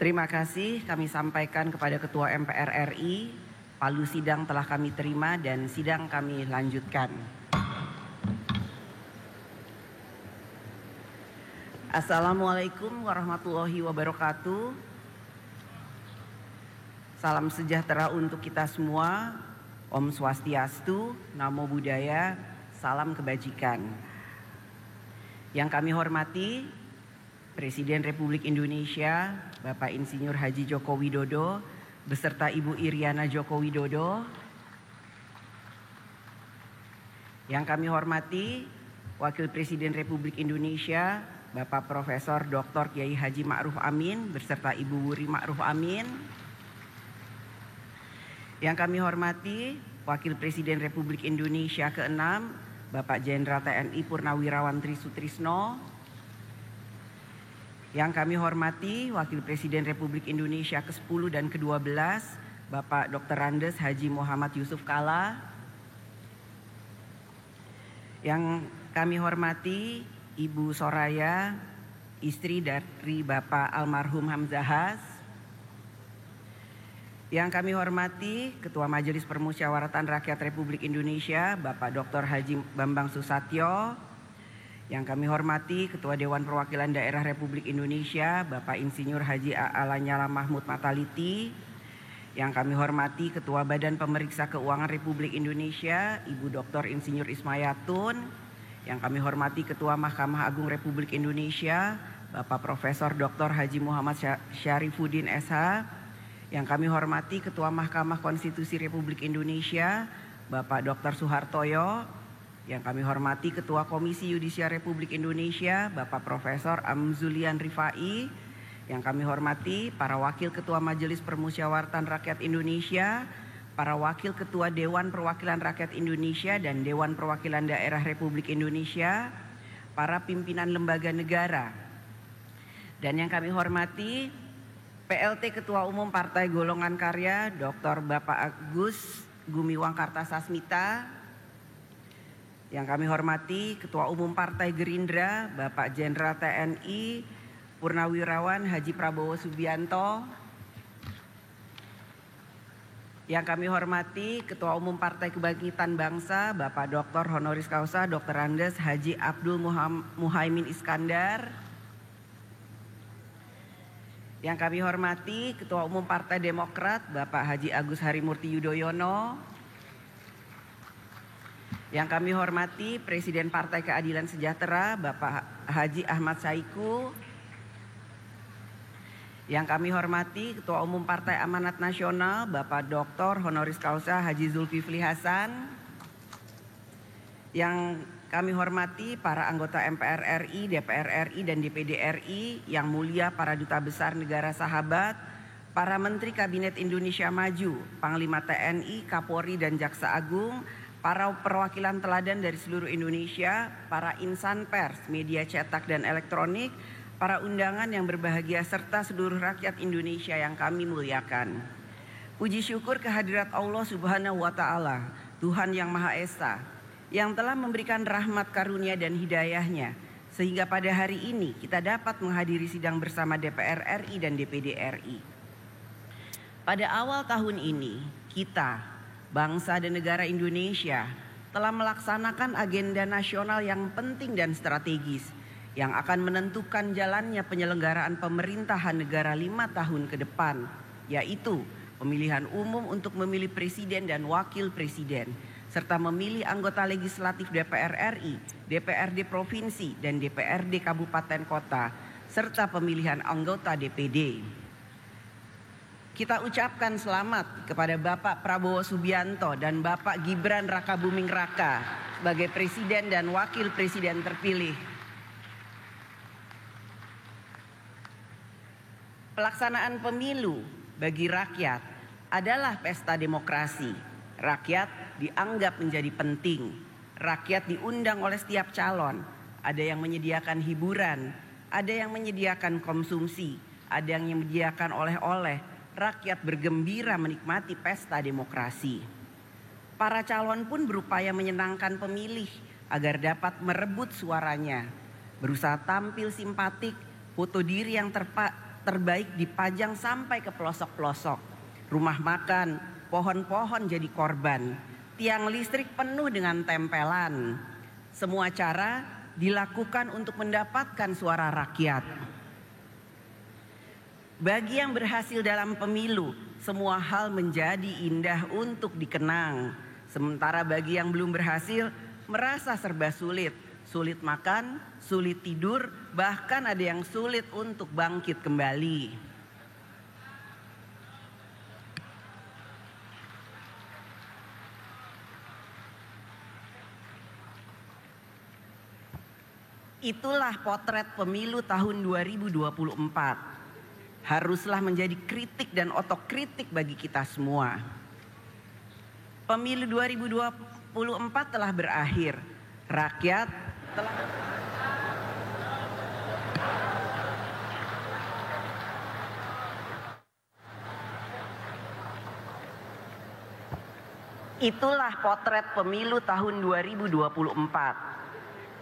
Terima kasih kami sampaikan kepada Ketua MPR RI, palu sidang telah kami terima dan sidang kami lanjutkan. Assalamualaikum warahmatullahi wabarakatuh. Salam sejahtera untuk kita semua. Om Swastiastu, Namo Buddhaya, salam kebajikan. Yang kami hormati Presiden Republik Indonesia, Bapak Insinyur Haji Joko Widodo, beserta Ibu Iriana Joko Widodo. Yang kami hormati Wakil Presiden Republik Indonesia, Bapak Profesor Dr. Kiai Haji Ma'ruf Amin, beserta Ibu Wuri Ma'ruf Amin. Yang kami hormati Wakil Presiden Republik Indonesia ke-6, Bapak Jenderal TNI Purnawirawan Tri Sutrisno. Yang kami hormati Wakil Presiden Republik Indonesia ke-10 dan ke-12, Bapak Dr. Andes Haji Muhammad Yusuf Kalla. Yang kami hormati Ibu Soraya, istri dari Bapak almarhum Hamzahas. Yang kami hormati Ketua Majelis Permusyawaratan Rakyat Republik Indonesia, Bapak Dr. Haji Bambang Susatyo. Yang kami hormati Ketua Dewan Perwakilan Daerah Republik Indonesia, Bapak Insinyur Haji A.A. Lanyala Mahmud Mataliti. Yang kami hormati Ketua Badan Pemeriksa Keuangan Republik Indonesia, Ibu Dr. Insinyur Ismayatun. Yang kami hormati Ketua Mahkamah Agung Republik Indonesia, Bapak Profesor Dr. Haji Muhammad Syarifuddin SH. Yang kami hormati Ketua Mahkamah Konstitusi Republik Indonesia, Bapak Dr. Suhartoyo. Yang kami hormati Ketua Komisi Yudisial Republik Indonesia, Bapak Profesor Amzulian Rifai. Yang kami hormati para Wakil Ketua Majelis Permusyawaratan Rakyat Indonesia, para Wakil Ketua Dewan Perwakilan Rakyat Indonesia dan Dewan Perwakilan Daerah Republik Indonesia, para pimpinan lembaga negara. Dan yang kami hormati PLT Ketua Umum Partai Golongan Karya, Dr. Bapak Agus Gumiwang Kartasasmita. Yang kami hormati Ketua Umum Partai Gerindra, Bapak Jenderal TNI Purnawirawan Haji Prabowo Subianto. Yang kami hormati Ketua Umum Partai Kebangkitan Bangsa, Bapak Dr. Honoris Causa Dr. Andes Haji Abdul Muhaimin Iskandar. Yang kami hormati Ketua Umum Partai Demokrat, Bapak Haji Agus Harimurti Yudhoyono. Yang kami hormati Presiden Partai Keadilan Sejahtera, Bapak Haji Ahmad Saiku. Yang kami hormati Ketua Umum Partai Amanat Nasional, Bapak Dr. Honoris Causa Haji Zulkifli Hasan. Yang kami hormati para anggota MPR RI, DPR RI, dan DPD RI, yang mulia para duta besar negara sahabat, para Menteri Kabinet Indonesia Maju, Panglima TNI, Kapolri, dan Jaksa Agung, para perwakilan teladan dari seluruh Indonesia, para insan pers, media cetak dan elektronik, para undangan yang berbahagia, serta seluruh rakyat Indonesia yang kami muliakan. Puji syukur kehadirat Allah Subhanahu wa Ta'ala, Tuhan yang Maha Esa, yang telah memberikan rahmat karunia dan hidayahnya, sehingga pada hari ini kita dapat menghadiri sidang bersama DPR RI dan DPD RI. Pada awal tahun ini, kita, bangsa dan negara Indonesia, telah melaksanakan agenda nasional yang penting dan strategis yang akan menentukan jalannya penyelenggaraan pemerintahan negara 5 tahun ke depan, yaitu pemilihan umum untuk memilih presiden dan wakil presiden, serta memilih anggota legislatif DPR RI, DPRD Provinsi, dan DPRD Kabupaten Kota, serta pemilihan anggota DPD. Kita ucapkan selamat kepada Bapak Prabowo Subianto dan Bapak Gibran Rakabuming Raka sebagai Presiden dan Wakil Presiden terpilih. Pelaksanaan pemilu bagi rakyat adalah pesta demokrasi. Rakyat dianggap menjadi penting. Rakyat diundang oleh setiap calon. Ada yang menyediakan hiburan, ada yang menyediakan konsumsi, ada yang menyediakan oleh-oleh. Rakyat bergembira menikmati pesta demokrasi. Para calon pun berupaya menyenangkan pemilih agar dapat merebut suaranya, berusaha tampil simpatik, foto diri yang terbaik dipajang sampai ke pelosok-pelosok. Rumah makan, pohon-pohon jadi korban. Tiang listrik penuh dengan tempelan. Semua cara dilakukan untuk mendapatkan suara rakyat. Bagi yang berhasil dalam pemilu, semua hal menjadi indah untuk dikenang. Sementara bagi yang belum berhasil, merasa serba sulit. Sulit makan, sulit tidur, bahkan ada yang sulit untuk bangkit kembali. Itulah potret pemilu tahun 2024. Haruslah menjadi kritik dan otokritik bagi kita semua. Pemilu 2024 telah berakhir. Rakyat telah Itulah potret pemilu tahun 2024.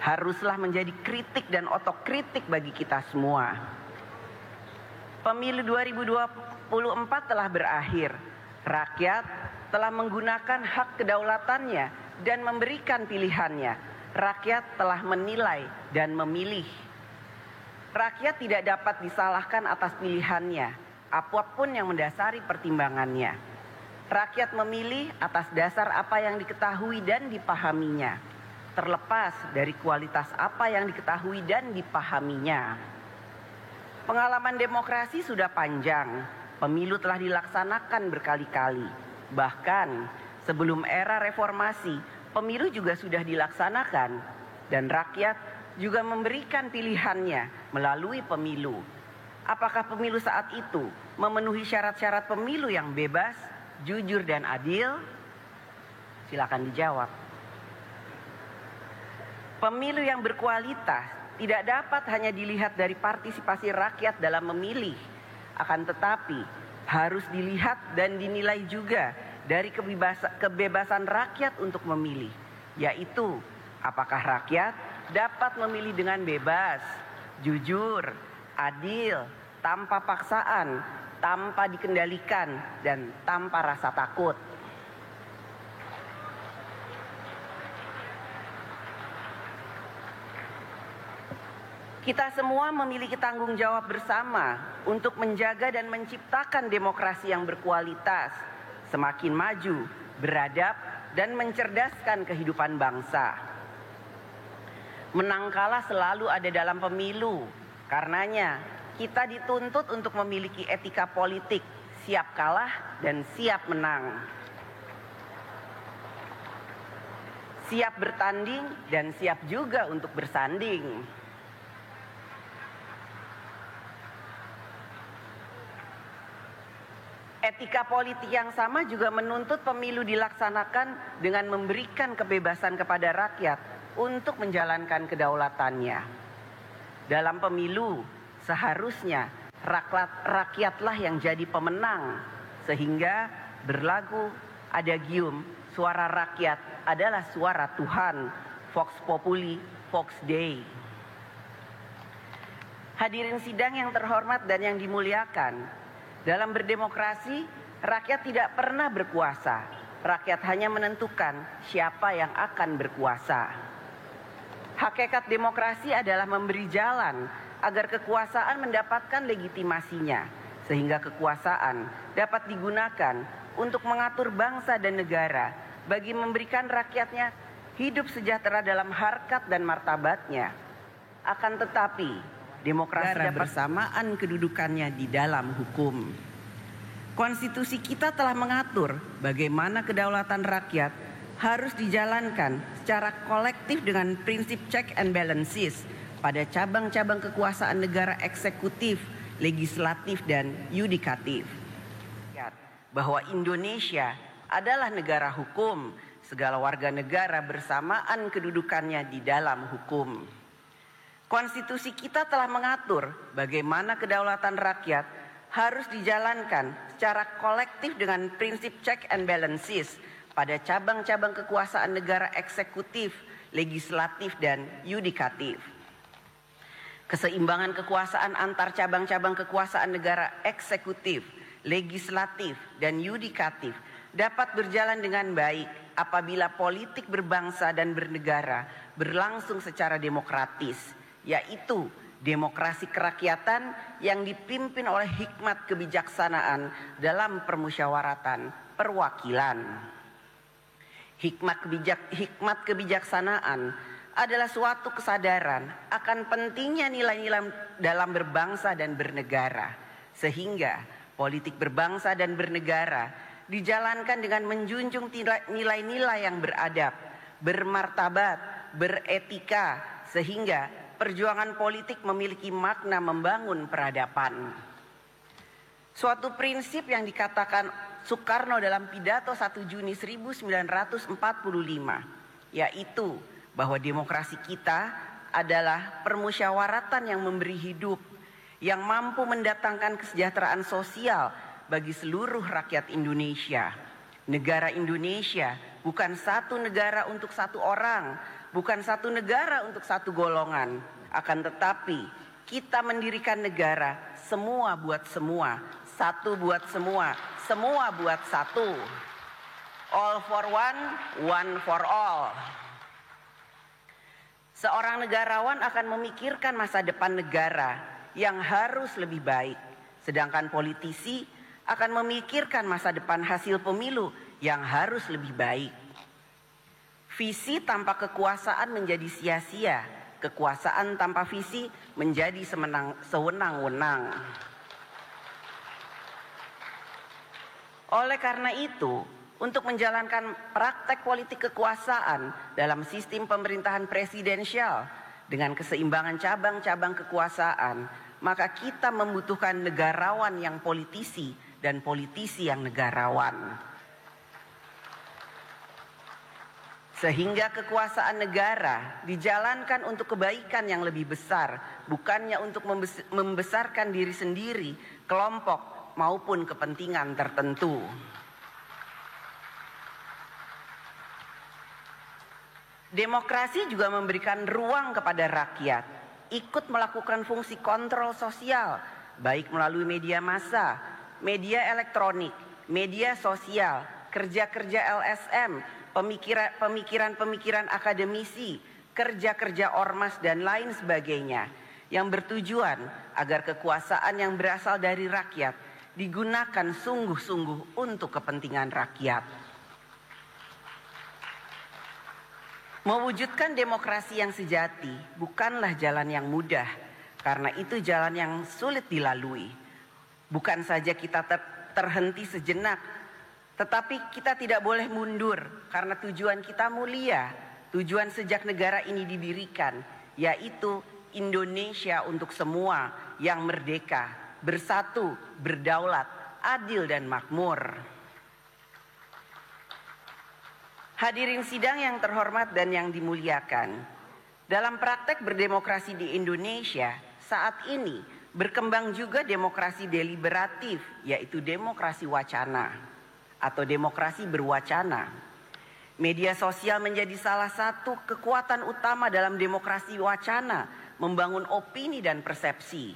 Haruslah menjadi kritik dan otokritik bagi kita semua. Pemilu 2024 telah berakhir. Rakyat telah menggunakan hak kedaulatannya dan memberikan pilihannya. Rakyat telah menilai dan memilih. Rakyat tidak dapat disalahkan atas pilihannya, apapun yang mendasari pertimbangannya. Rakyat memilih atas dasar apa yang diketahui dan dipahaminya, terlepas dari kualitas apa yang diketahui dan dipahaminya. Pengalaman demokrasi sudah panjang, pemilu telah dilaksanakan berkali-kali. Bahkan sebelum era reformasi, pemilu juga sudah dilaksanakan dan rakyat juga memberikan pilihannya melalui pemilu. Apakah pemilu saat itu memenuhi syarat-syarat pemilu yang bebas, jujur dan adil? Silakan dijawab. Pemilu yang berkualitas tidak dapat hanya dilihat dari partisipasi rakyat dalam memilih, akan tetapi harus dilihat dan dinilai juga dari kebebasan rakyat untuk memilih, yaitu apakah rakyat dapat memilih dengan bebas, jujur, adil, tanpa paksaan, tanpa dikendalikan, dan tanpa rasa takut. Kita semua memiliki tanggung jawab bersama untuk menjaga dan menciptakan demokrasi yang berkualitas, semakin maju, beradab, dan mencerdaskan kehidupan bangsa. Menang kalah selalu ada dalam pemilu, karenanya kita dituntut untuk memiliki etika politik, siap kalah dan siap menang. Siap bertanding dan siap juga untuk bersanding. Etika politik yang sama juga menuntut pemilu dilaksanakan dengan memberikan kebebasan kepada rakyat untuk menjalankan kedaulatannya. Dalam pemilu, seharusnya rakyatlah yang jadi pemenang, sehingga berlagu adagium, suara rakyat adalah suara Tuhan, Vox Populi, Vox Dei. Hadirin sidang yang terhormat dan yang dimuliakan, dalam berdemokrasi, rakyat tidak pernah berkuasa. Rakyat hanya menentukan siapa yang akan berkuasa. Hakikat demokrasi adalah memberi jalan agar kekuasaan mendapatkan legitimasinya, sehingga kekuasaan dapat digunakan untuk mengatur bangsa dan negara bagi memberikan rakyatnya hidup sejahtera dalam harkat dan martabatnya. Akan tetapi, demokrasi dapat bersamaan kedudukannya di dalam hukum. Konstitusi kita telah mengatur bagaimana kedaulatan rakyat harus dijalankan secara kolektif dengan prinsip check and balances pada cabang-cabang kekuasaan negara eksekutif, legislatif, dan yudikatif. Bahwa Indonesia adalah negara hukum, segala warga negara bersamaan kedudukannya di dalam hukum. Konstitusi kita telah mengatur bagaimana kedaulatan rakyat harus dijalankan secara kolektif dengan prinsip check and balances pada cabang-cabang kekuasaan negara eksekutif, legislatif, dan yudikatif. Keseimbangan kekuasaan antar cabang-cabang kekuasaan negara eksekutif, legislatif, dan yudikatif dapat berjalan dengan baik apabila politik berbangsa dan bernegara berlangsung secara demokratis, yaitu demokrasi kerakyatan yang dipimpin oleh hikmat kebijaksanaan dalam permusyawaratan perwakilan. Hikmat kebijaksanaan adalah suatu kesadaran akan pentingnya nilai-nilai dalam berbangsa dan bernegara, sehingga politik berbangsa dan bernegara dijalankan dengan menjunjung nilai-nilai yang beradab, bermartabat, beretika, sehingga perjuangan politik memiliki makna membangun peradaban. Suatu prinsip yang dikatakan Soekarno dalam pidato 1 Juni 1945, yaitu bahwa demokrasi kita adalah permusyawaratan yang memberi hidup, yang mampu mendatangkan kesejahteraan sosial bagi seluruh rakyat Indonesia. Negara Indonesia bukan satu negara untuk satu orang, bukan satu negara untuk satu golongan, akan tetapi kita mendirikan negara semua buat semua, satu buat semua, semua buat satu. All for one, one for all. Seorang negarawan akan memikirkan masa depan negara yang harus lebih baik, sedangkan politisi akan memikirkan masa depan hasil pemilu yang harus lebih baik. Visi tanpa kekuasaan menjadi sia-sia, kekuasaan tanpa visi menjadi sewenang-wenang. Oleh karena itu, untuk menjalankan praktek politik kekuasaan dalam sistem pemerintahan presidensial dengan keseimbangan cabang-cabang kekuasaan, maka kita membutuhkan negarawan yang politisi dan politisi yang negarawan. Sehingga kekuasaan negara dijalankan untuk kebaikan yang lebih besar, bukannya untuk membesarkan diri sendiri, kelompok maupun kepentingan tertentu. Demokrasi juga memberikan ruang kepada rakyat ikut melakukan fungsi kontrol sosial, baik melalui media massa, media elektronik, media sosial, kerja-kerja LSM, pemikiran-pemikiran akademisi, kerja-kerja ormas dan lain sebagainya, yang bertujuan agar kekuasaan yang berasal dari rakyat digunakan sungguh-sungguh untuk kepentingan rakyat. Mewujudkan demokrasi yang sejati bukanlah jalan yang mudah, karena itu jalan yang sulit dilalui. Bukan saja kita terhenti sejenak, tetapi kita tidak boleh mundur karena tujuan kita mulia, tujuan sejak negara ini didirikan, yaitu Indonesia untuk semua yang merdeka, bersatu, berdaulat, adil dan makmur. Hadirin sidang yang terhormat dan yang dimuliakan, dalam praktek berdemokrasi di Indonesia saat ini berkembang juga demokrasi deliberatif, yaitu demokrasi wacana atau demokrasi berwacana. Media sosial menjadi salah satu kekuatan utama dalam demokrasi wacana, membangun opini dan persepsi.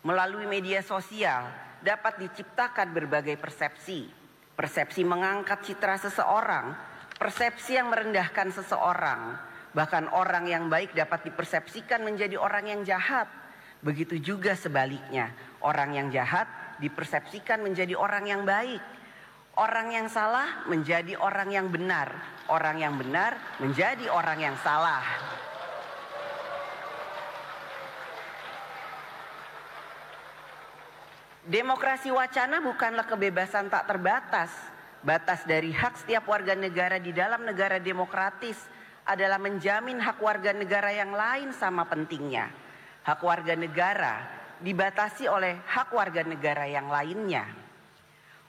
Melalui media sosial dapat diciptakan berbagai persepsi. Persepsi mengangkat citra seseorang, persepsi yang merendahkan seseorang, bahkan orang yang baik dapat dipersepsikan menjadi orang yang jahat. Begitu juga sebaliknya, orang yang jahat dipersepsikan menjadi orang yang baik. Orang yang salah menjadi orang yang benar, orang yang benar menjadi orang yang salah. Demokrasi wacana bukanlah kebebasan tak terbatas. Batas dari hak setiap warga negara di dalam negara demokratis adalah menjamin hak warga negara yang lain sama pentingnya. Hak warga negara dibatasi oleh hak warga negara yang lainnya.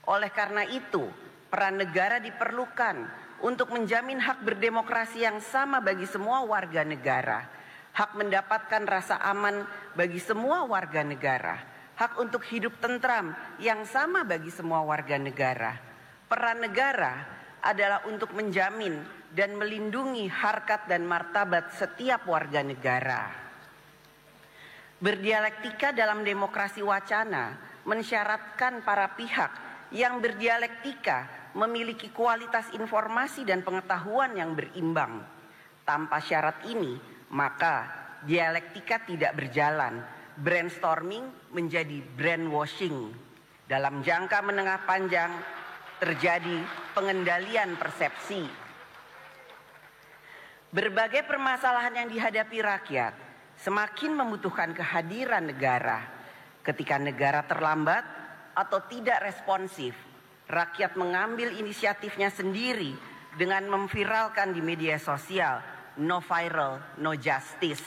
Oleh karena itu, peran negara diperlukan untuk menjamin hak berdemokrasi yang sama bagi semua warga negara. Hak mendapatkan rasa aman bagi semua warga negara. Hak untuk hidup tentram yang sama bagi semua warga negara. Peran negara adalah untuk menjamin dan melindungi harkat dan martabat setiap warga negara. Berdialektika dalam demokrasi wacana mensyaratkan para pihak yang berdialektika memiliki kualitas informasi dan pengetahuan yang berimbang. Tanpa syarat ini, maka dialektika tidak berjalan. Brainstorming menjadi brainwashing. Dalam jangka menengah panjang terjadi pengendalian persepsi. Berbagai permasalahan yang dihadapi rakyat semakin membutuhkan kehadiran negara. Ketika negara terlambat atau tidak responsif, rakyat mengambil inisiatifnya sendiri dengan memviralkan di media sosial, no viral, no justice.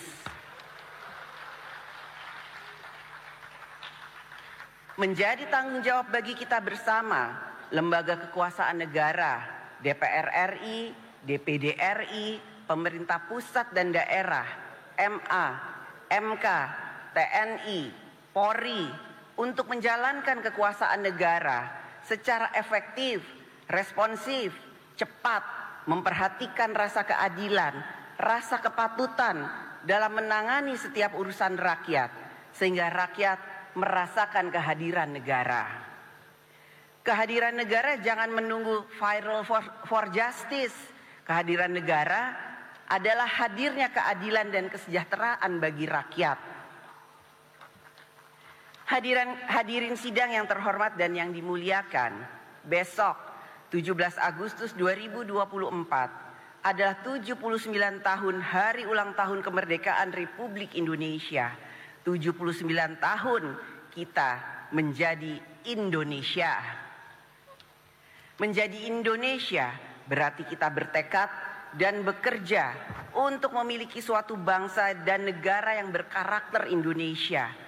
Menjadi tanggung jawab bagi kita bersama, lembaga kekuasaan negara, DPR RI, DPD RI, pemerintah pusat dan daerah, MA, MK, TNI, Polri, untuk menjalankan kekuasaan negara secara efektif, responsif, cepat, memperhatikan rasa keadilan, rasa kepatutan dalam menangani setiap urusan rakyat, sehingga rakyat merasakan kehadiran negara. Kehadiran negara jangan menunggu viral for justice. Kehadiran negara adalah hadirnya keadilan dan kesejahteraan bagi rakyat. Hadirin sidang yang terhormat dan yang dimuliakan, besok 17 Agustus 2024 adalah 79 tahun hari ulang tahun kemerdekaan Republik Indonesia. 79 tahun kita menjadi Indonesia. Menjadi Indonesia berarti kita bertekad dan bekerja untuk memiliki suatu bangsa dan negara yang berkarakter Indonesia.